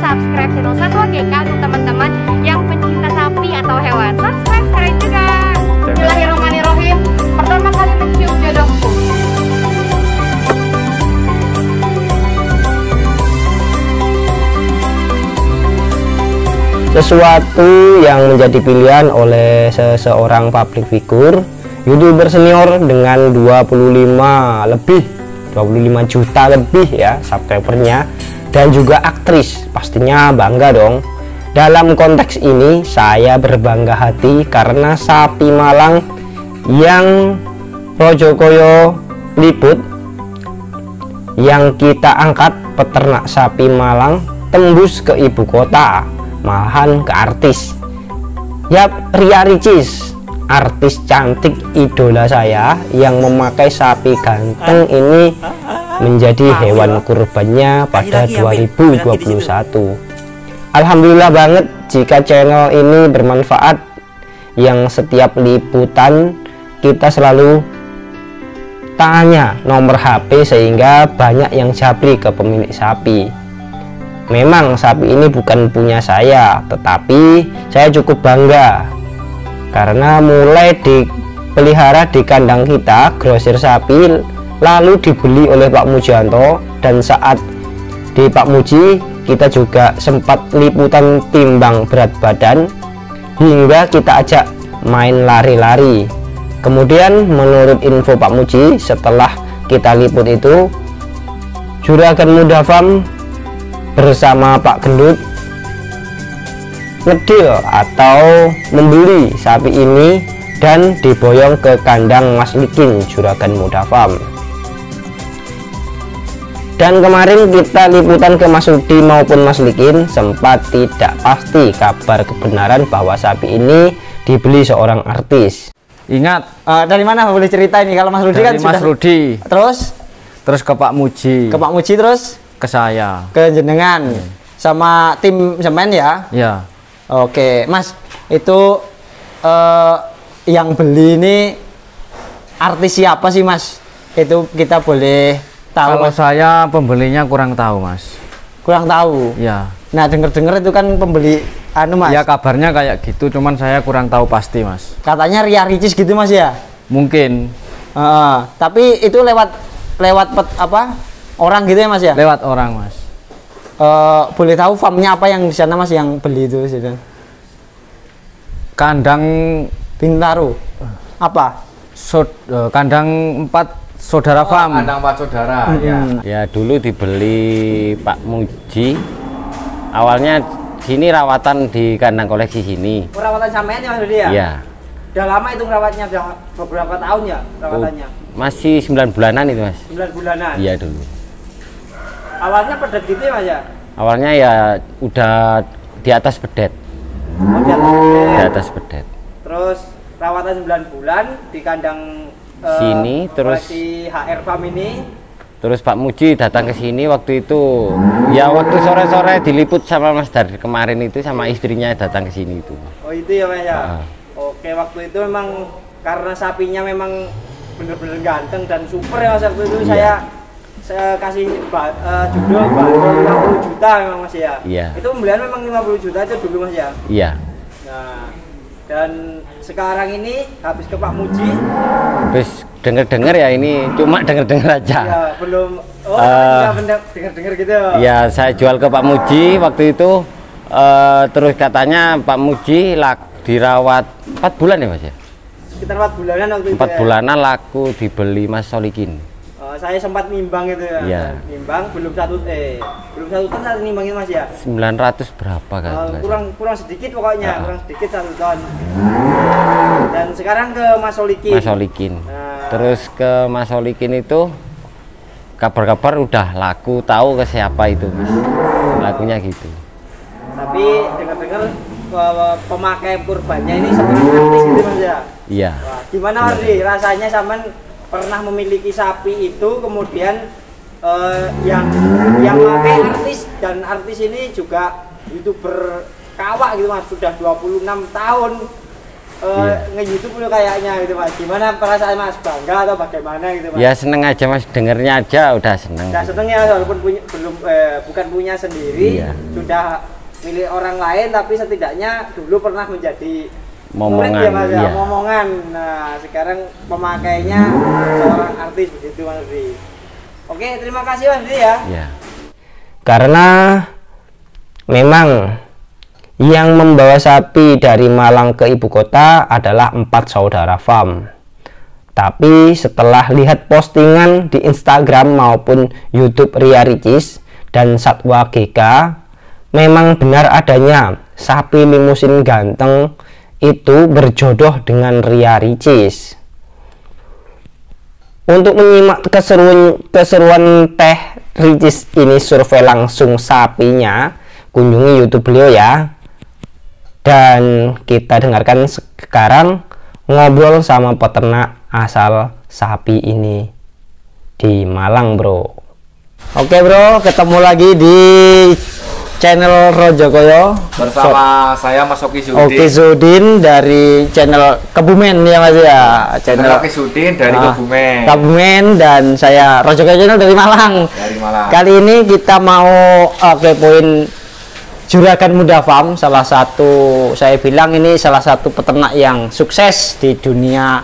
subscribe channel Satwa GK untuk teman-teman yang pencinta sapi atau hewan. Subscribe sekarang juga. Bismillahirrahmanirrahim. Pertama kali mencium jodohku. Sesuatu yang menjadi pilihan oleh seseorang public figure, YouTuber senior dengan 25 juta lebih ya subscribernya, dan juga aktris, pastinya bangga dong. Dalam konteks ini saya berbangga hati karena sapi Malang yang Projokoyo liput yang kita angkat, peternak sapi Malang tembus ke ibu kota, malahan ke artis. Yap, Ria Ricis, artis cantik idola saya yang memakai sapi ganteng ini menjadi hewan kurbannya pada 2021. Alhamdulillah banget jika channel ini bermanfaat, yang setiap liputan kita selalu tanya nomor HP sehingga banyak yang japri ke pemilik sapi. Memang sapi ini bukan punya saya, tetapi saya cukup bangga karena mulai dipelihara di kandang kita, grosir sapi, lalu dibeli oleh Pak Mujianto, dan saat di Pak Muji kita juga sempat liputan timbang berat badan hingga kita ajak main lari-lari. Kemudian menurut info Pak Muji, setelah kita liput itu, Juragan Muda Farm bersama Pak Gendut ngedil atau membeli sapi ini dan diboyong ke kandang Mas Likin, Juragan Muda Farm. Dan kemarin kita liputan ke Mas Rudi maupun Mas Likin, sempat tidak pasti kabar kebenaran bahwa sapi ini dibeli seorang artis. Ingat, dari mana boleh cerita ini? Kalau Mas Rudi kan Mas Rudi, terus ke Pak Muji, terus ke saya, ke jenengan, sama tim semen ya? Ya. Oke, Mas, itu yang beli ini artis siapa sih, Mas? Itu kita boleh tahu? Kalau Mas? saya pembelinya kurang tahu, Mas. Kurang tahu? Ya. Nah, denger-dengar itu kan pembeli Mas? Ya, kabarnya kayak gitu, cuman saya kurang tahu pasti, Mas. Katanya Ria Ricis gitu, Mas ya? Mungkin. Tapi itu lewat orang gitu ya, Mas ya? Lewat orang, Mas. Boleh tahu farmnya apa yang di sana, Mas, yang beli itu? Kandang Bintaro. Apa? Kandang 4 Saudara Farm. Kandang 4 Saudara. Ya, dulu dibeli Pak Muji. Awalnya sini rawatan di kandang koleksi sini. Perawatan sampean ya, Mas Rudi ya? Iya. Udah lama itu rawatnya, udah beberapa tahun ya perawatannya? Masih 9 bulanan itu, Mas. 9 bulanan? Iya, dulu. Awalnya pedet gitu ya, Mas ya? Awalnya ya udah di atas bedet. Oh, di atas bedet. Di atas bedet. Terus rawatan 9 bulan di kandang sini, terus di HR Farm ini. Terus Pak Muji datang ke sini waktu itu. Ya, waktu sore-sore diliput sama Mas Dar kemarin itu, sama istrinya datang ke sini itu. Oh, itu ya, Mas ya? Oke, waktu itu memang karena sapinya memang bener-bener ganteng dan super ya, Mas. Waktu itu saya kasih judul 50 juta memang, Mas ya. Iya. Itu pembelian memang 50 juta itu dulu, Mas ya. Iya. Nah, dan sekarang ini habis ke Pak Muji. Terus denger-denger ya, ini cuma denger-denger aja. Ya, belum. Denger-denger gitu. Ya, saya jual ke Pak Muji waktu itu. Terus katanya Pak Muji dirawat 4 bulan ya, Mas ya. Sekitar 4 bulanan waktu itu. 4 bulanan laku dibeli Mas Solikin. Saya sempat nimbang itu ya. Iya. Nimbang belum satu ton saat nimbangin, Mas ya. 900 berapa kan? Kurang sedikit pokoknya, kurang sedikit 1 ton. Dan sekarang ke Mas Solikin. Mas Solikin. Terus ke Mas Solikin itu kabar-kabar udah laku, tahu ke siapa itu, Mas. Lakunya gitu. Tapi dengar-dengar pemakai kurbannya ini seperti artis gitu, Mas ya. Iya. Wah, gimana, Ardi? Rasanya sampean pernah memiliki sapi itu, kemudian yang pakai artis, dan artis ini juga YouTuber kawak gitu, Mas, sudah 26 tahun nge-YouTube dulu kayaknya gitu Mas. Gimana perasaan Mas, bangga atau bagaimana gitu Mas? Ya seneng aja Mas, dengernya aja udah seneng. Udah seneng ya, walaupun bukan punya sendiri, Iya. sudah milik orang lain, tapi setidaknya dulu pernah menjadi murid Momongan, ya Mas ya, iya. momongan. Nah sekarang pemakainya seorang artis begitu Mas Rudi. Oke, terima kasih Mas Rudi ya. Ya. Karena memang yang membawa sapi dari Malang ke ibu kota adalah 4 saudara farm. Tapi setelah lihat postingan di Instagram maupun YouTube Ria Ricis dan Satwa GK, memang benar adanya sapi limusin ganteng itu berjodoh dengan Ria Ricis. Untuk menyimak keseruan Teh Ricis ini survei langsung sapinya, kunjungi YouTube beliau ya. Dan kita dengarkan sekarang ngobrol sama peternak asal sapi ini di Malang, bro. Oke bro, ketemu lagi di channel Rojokoyo bersama saya Mas Oki Zudin. Oki Zudin dari channel Kebumen ya Mas ya. Channel Oki Zudin dari Kebumen. Kebumen, dan saya Rojokoyo channel dari Malang. Dari Malang. Kali ini kita mau kepoin Juragan Muda Farm, salah satu, saya bilang ini salah satu peternak yang sukses di dunia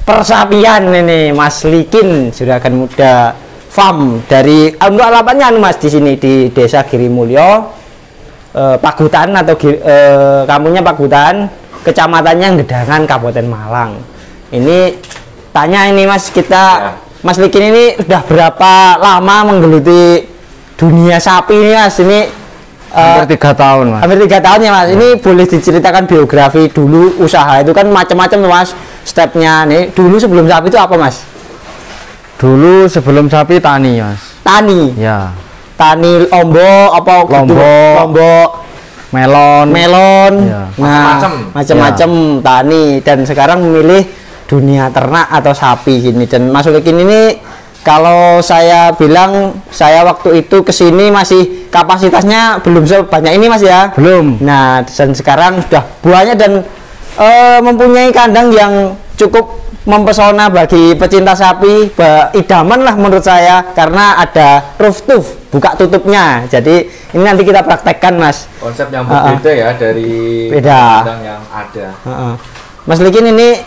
persapian ini, Mas Likin Juragan Muda Farm dari untuk alamatnya Mas di sini di Desa Girimulyo, Pagutan atau kampungnya Pagutan, kecamatannya Gedangan, Kabupaten Malang. Ini tanya ini Mas, kita Mas Likin ini udah berapa lama menggeluti dunia sapi ini Mas? Ini Hampir 3 tahun Mas. Hampir 3 tahun ya Mas. Ini boleh diceritakan biografi dulu usaha itu kan macam-macam Mas stepnya nih. Dulu sebelum sapi itu apa Mas? Dulu sebelum sapi tani Mas. Tani. Ya. Tani lombok apa gitu? Lombok, melon. Ya. Nah, macam-macam tani, dan sekarang memilih dunia ternak atau sapi gini. Dan Mas Likin ini kalau saya bilang, saya waktu itu kesini masih kapasitasnya belum sebanyak ini Mas ya. Belum. Nah, dan sekarang sudah buahnya dan mempunyai kandang yang cukup mempesona bagi pecinta sapi, idaman lah menurut saya, karena ada rooftop, buka tutupnya. Jadi ini nanti kita praktekkan Mas. Konsep yang berbeda ya dari Beda. kandang yang ada. Mas Likin ini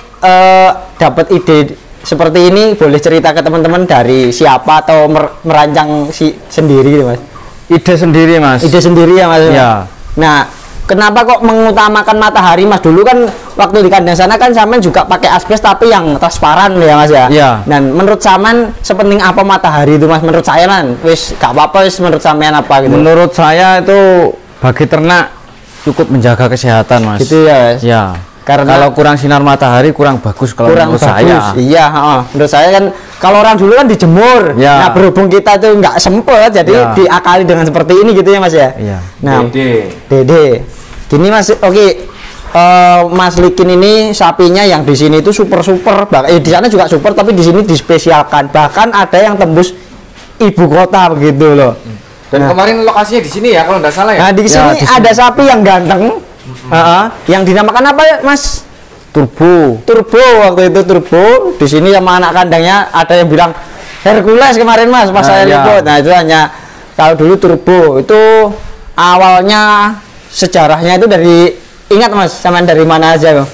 dapat ide seperti ini, boleh cerita ke teman-teman dari siapa atau merancang sendiri gitu Mas? Ide sendiri Mas. Ide sendiri ya Mas? Ya. Nah, kenapa kok mengutamakan matahari Mas? Dulu kan waktu di kandang sana kan Saman juga pakai asbes tapi yang transparan ya Mas ya? Iya. Dan menurut Saman sepenting apa matahari itu Mas? Menurut saya kan, wis gak apa-apa wis, menurut sampean apa gitu? Menurut saya itu bagi ternak cukup menjaga kesehatan Mas. Gitu ya Mas? Ya. Karena kalau kurang sinar matahari kurang bagus kalau kurang menurut bagus. saya. Iya, menurut saya kan kalau orang dulu kan dijemur. Ya. Nah, berhubung kita tuh nggak sempet, jadi diakali dengan seperti ini gitu ya Mas ya. Iya. Nah, Dede. Gini Mas, oke. Mas Likin ini sapinya yang di sini itu super, di sana juga super, tapi di sini dispesialkan. Bahkan ada yang tembus ibu kota begitu loh. Dan kemarin lokasinya di sini ya kalau nggak salah ya. Nah, di sini ada sapi yang ganteng. Yang dinamakan apa ya Mas? Turbo waktu itu Turbo. Di sini sama anak kandangnya ada yang bilang Hercules kemarin Mas pas saya liput. Nah itu hanya kalau dulu Turbo itu awalnya sejarahnya itu dari, ingat Mas, sama dari mana aja kok?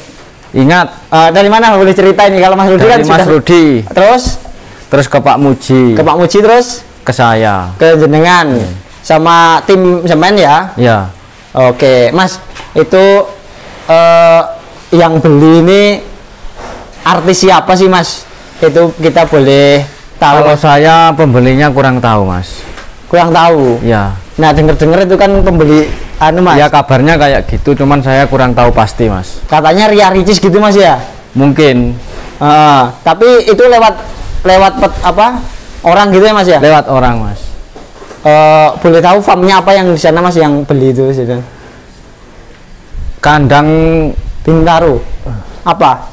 Ingat. Dari mana boleh cerita ini kalau Mas Rudi kan Mas Rudi. Terus ke Pak Muji. Ke Pak Muji, terus ke saya. ke jenengan sama tim semen ya. Ya. Oke Mas, itu yang beli ini artis siapa sih Mas? Itu kita boleh tahu? Kalau saya pembelinya kurang tahu Mas. Kurang tahu. Ya. Nah, denger itu kan pembeli Mas. Ya kabarnya kayak gitu, cuman saya kurang tahu pasti Mas. Katanya Ria Ricis gitu Mas ya? Mungkin. Tapi itu lewat apa? Orang gitu ya Mas ya? Lewat orang Mas. Boleh tahu farmnya apa yang di sana Mas yang beli itu situ? Kandang Bintaro. Apa?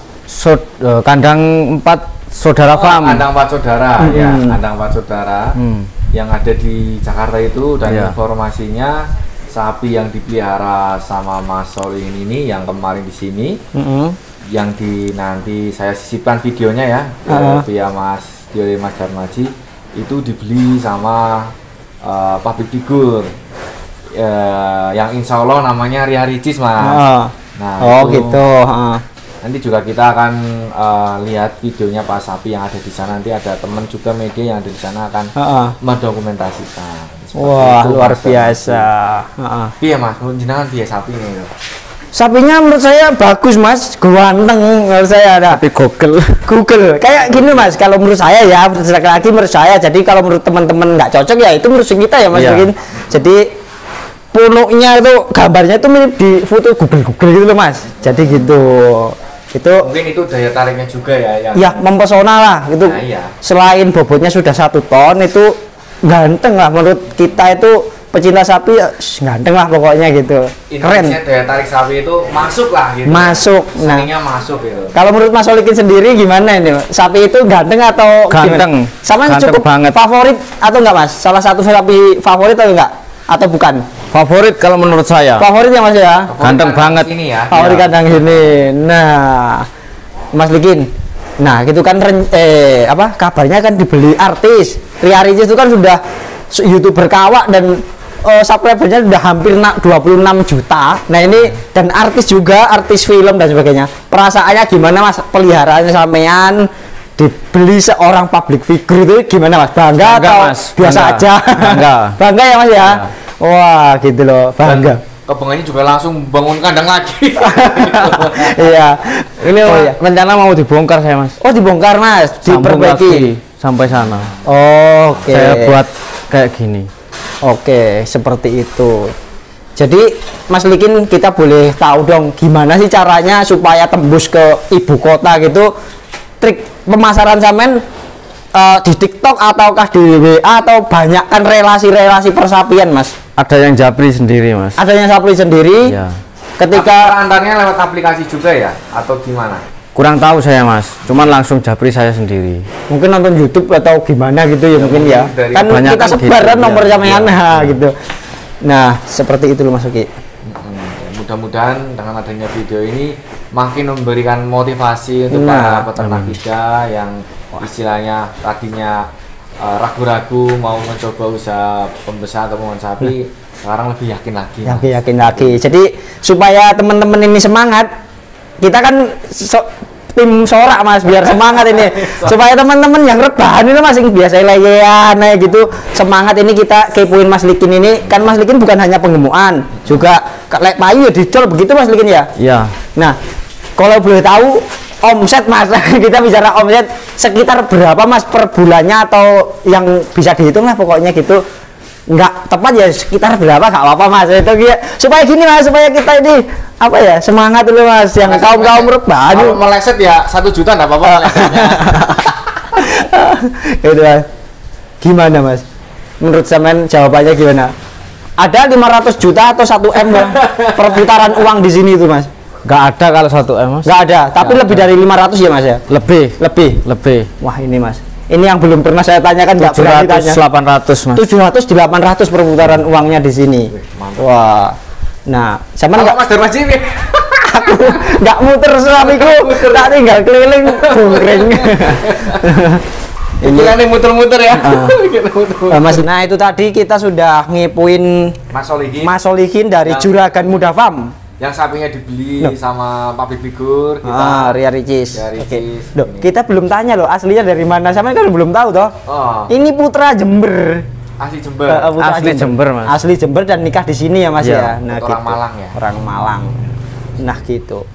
Kandang 4 saudara farm. Kandang 4 saudara ya, kandang 4 saudara yang ada di Jakarta itu, dan informasinya sapi yang dipelihara sama Mas Solihin ini yang kemarin di sini, yang nanti saya sisipkan videonya ya via Mas Darmaji, itu dibeli sama public figure yang insya Allah namanya Ria Ricis Mas. Nah, gitu. Nanti juga kita akan lihat videonya Pak Sapi yang ada di sana. Nanti ada teman juga media yang ada di sana akan mendokumentasikan. Wah, luar biasa. Iya Mas, jenengan piye sapi ini? Sapinya menurut saya bagus Mas, ganteng menurut saya ada. Tapi Google. Kayak gini Mas, kalau menurut saya ya, lagi menurut saya. Jadi kalau menurut teman-teman nggak cocok ya itu menurut kita ya Mas. Mungkin. Jadi punuknya itu gambarnya itu mirip di foto Google gitu loh Mas. Jadi gitu. Itu mungkin itu daya tariknya juga ya yang ya mempesona lah gitu. Nah, iya. Selain bobotnya sudah 1 ton itu ganteng lah menurut kita, itu pecinta sapi ganteng lah pokoknya gitu. Keren. Daya tarik sapi itu masuk lah gitu. Masuk. Nah, masuk gitu. kalau menurut Mas Solihin sendiri gimana ini? Sapi itu ganteng atau ganteng? Gimana? Sama ganteng cukup banget. Favorit atau enggak Mas? Salah satu sapi favorit atau enggak? Atau bukan? Favorit kalau menurut saya. Favorit ya Mas ya? Ganteng banget ini ya. Favorit kandang ini. Nah, Mas Likin. Nah, gitu kan kabarnya kan dibeli artis. Ria Ricis itu kan sudah YouTuber kawak dan subscribernya sudah hampir 26 juta. Nah, ini dan artis juga, artis film dan sebagainya. Perasaannya gimana Mas? Peliharaannya sampean dibeli seorang public figure itu gimana Mas? Bangga atau Mas, biasa bangga. aja? Bangga. Bangga ya Mas ya? Wah, gitu loh, bangga. Kepengennya juga langsung bangun kandang lagi. Iya. Ini rencana mau dibongkar saya Mas. Oh, dibongkar Mas, Sambung diperbaiki lagi sampai sana. Oke. Saya buat kayak gini. Oke, seperti itu. Jadi Mas Likin, kita boleh tahu dong gimana sih caranya supaya tembus ke ibu kota gitu? Trik pemasaran sampean di TikTok ataukah di WA atau banyakkan relasi-relasi persapian Mas? Ada yang japri sendiri Mas. Ada yang sapri sendiri. Iya. Ketika antarnya lewat aplikasi juga ya atau gimana? Kurang tahu saya Mas. Cuman langsung japri saya sendiri. mungkin nonton YouTube atau gimana gitu ya, mungkin ya. dari Kan banyak kita kan sebar gitu, kan nomor ya. sampean gitu. Nah, seperti itu loh Mas Uki. Mudah-mudahan dengan adanya video ini makin memberikan motivasi untuk Nah, para peternak kita yang istilahnya tadinya ragu-ragu mau mencoba usaha pembesar atau penguatan sapi, sekarang lebih yakin lagi. Yakin lagi. Jadi supaya teman-teman ini semangat, kita kan tim sorak Mas biar semangat ini. Supaya teman-teman yang rebahan ini Mas yang biasa leyean gitu, semangat ini kita kepoin Mas Likin ini. Kan Mas Likin bukan hanya penggemukan, juga lek payu ya dicol begitu Mas Likin ya. Iya. Nah, kalau boleh tahu omset Mas, kita bicara omset sekitar berapa Mas per bulannya atau yang bisa dihitung lah pokoknya gitu. Nggak tepat ya sekitar berapa nggak apa-apa Mas itu ya, supaya gini Mas, supaya kita ini apa ya semangat dulu Mas yang kaum rebahan. Kalau meleset ya 1 juta nggak apa-apa melesetnya. Gitu Mas. Gimana Mas? Menurut sampean jawabannya gimana? Ada 500 juta atau 1 M lah perputaran uang di sini itu Mas? Nggak ada kalau 1 M Mas. Nggak ada, tapi Nggak lebih ada. dari 500 ya Mas ya? Lebih. Wah ini Mas, ini yang belum pernah saya tanyakan, nggak berani tanya. 700 Mas. 700 800 perputaran uangnya di sini. Wah. Nah, sama Kalau nggak Mas Darmaji nih, aku nggak muter suamiku, tak tinggal keliling bungkring. ini nih muter-muter ya. Mas, nah itu tadi kita sudah ngepoin Mas Solihin Mas Solihin dari Yang- Juragan Muda Farm. yang sapinya dibeli Loh. sama public figure kita. Ria Ricis. Ria Ricis. Oke. Loh, Ini. kita belum tanya loh aslinya dari mana. Sama kan belum tahu toh. Oh, Ini putra Jember. asli Jember. Putra Asli Jember, Mas. Asli Jember dan nikah di sini ya Mas Iya, ya. Nah, orang Malang ya. Orang Malang. Nah gitu.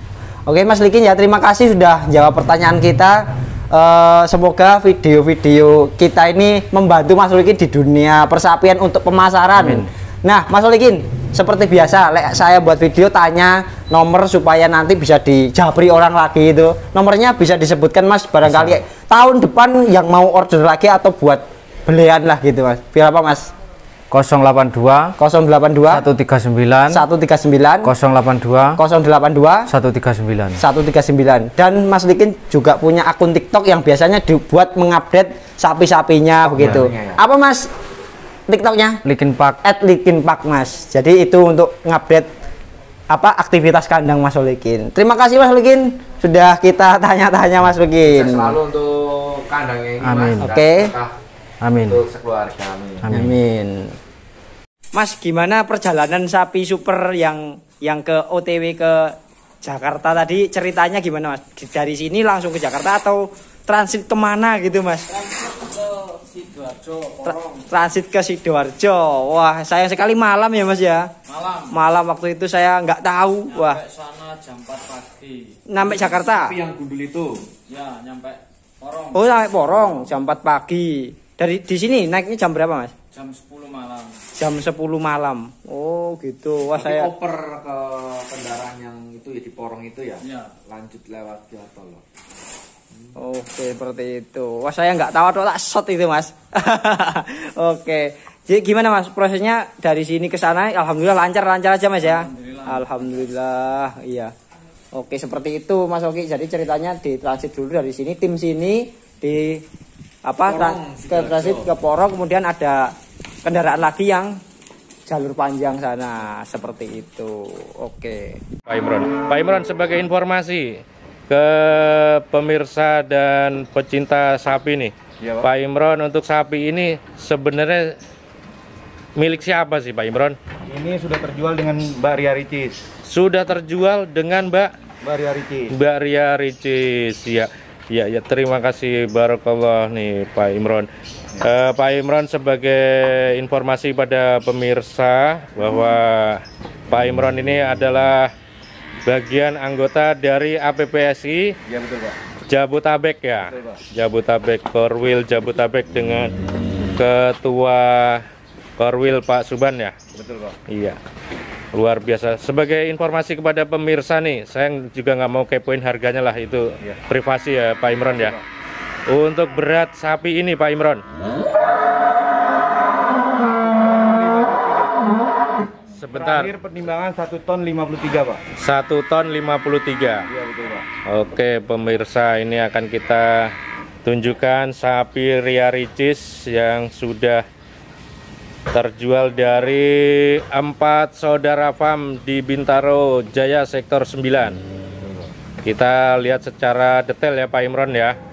Oke Mas Likin ya, terima kasih sudah jawab pertanyaan kita. Semoga video-video kita ini membantu Mas Likin di dunia persapian untuk pemasaran. Amin. Nah Mas Likin, seperti biasa, saya buat video tanya nomor supaya nanti bisa dijapri orang lagi itu. Nomornya bisa disebutkan Mas, barangkali tahun depan yang mau order lagi atau buat belian lah gitu Mas. Berapa Mas? 082 082 139 139 082 082 139. 139. Dan Mas Likin juga punya akun TikTok yang biasanya dibuat mengupdate sapi-sapinya begitu. iya, iya. Apa Mas TikToknya? Linkin Park. @linkinpark Mas. Jadi itu untuk ngupdate aktivitas kandang Mas Solikin. Terima kasih Mas Solikin sudah kita tanya-tanya Mas Solikin. Selalu untuk kandangnya ini. Amin. Mas. Oke. Amin. Untuk sekeluarga. Amin. Amin. Mas, gimana perjalanan sapi super yang ke OTW ke Jakarta tadi, ceritanya gimana Mas? Dari sini langsung ke Jakarta atau transit kemana gitu Mas? Transit ke Sidoarjo. Wah, sayang sekali malam ya Mas ya. Malam waktu itu saya nggak tahu. Wah. Sana jam 4 pagi. Sampai Jakarta. Tapi yang gundul itu. Ya, nyampe Porong. Oh, sampai Porong jam 4 pagi. Dari di sini naiknya jam berapa Mas? Jam 10 malam. Jam 10 malam. Oh, gitu. Wah, saya Oper ke kendaraan yang itu ya di Porong itu ya. Ya. Lanjut lewat Jawa Tol. Oke, seperti itu. Wah, saya nggak tahu tak shot itu, Mas. Oke. Jadi gimana, Mas? Prosesnya dari sini ke sana alhamdulillah lancar-lancar aja, Mas ya. Alhamdulillah. Iya. Oke, seperti itu, Mas Oki. Jadi ceritanya di transit dulu dari sini, tim sini di ke transit ke Porong, kemudian ada kendaraan lagi yang jalur panjang sana, seperti itu. Oke. Pak Imron sebagai informasi ke pemirsa dan pecinta sapi nih, Ya, Pak Imron, untuk sapi ini sebenarnya milik siapa sih Pak Imron? Ini sudah terjual dengan Mbak Ria Ricis. Sudah terjual dengan Mbak Ria Ricis. Mbak Ria Ricis, ya. Ya, terima kasih Barakallah nih Pak Imron. Pak Imron sebagai informasi pada pemirsa bahwa Pak Imron ini adalah bagian anggota dari APPSI Ya betul Pak. Jabotabek ya. Betul, Pak. Jabotabek, Korwil Jabotabek dengan Ketua Korwil Pak Suban ya. Betul Pak. Iya. Luar biasa. Sebagai informasi kepada pemirsa nih, saya juga nggak mau kepoin harganya lah, itu Iya. privasi ya Pak Imron ya. Untuk berat sapi ini Pak Imron, sebentar. Terakhir pertimbangan 1 ton 53 Pak. 1 ton 53. Iya betul Pak. Oke pemirsa, ini akan kita tunjukkan sapi Ria Ricis yang sudah terjual dari 4 saudara farm di Bintaro Jaya sektor 9. Kita lihat secara detail ya Pak Imron ya.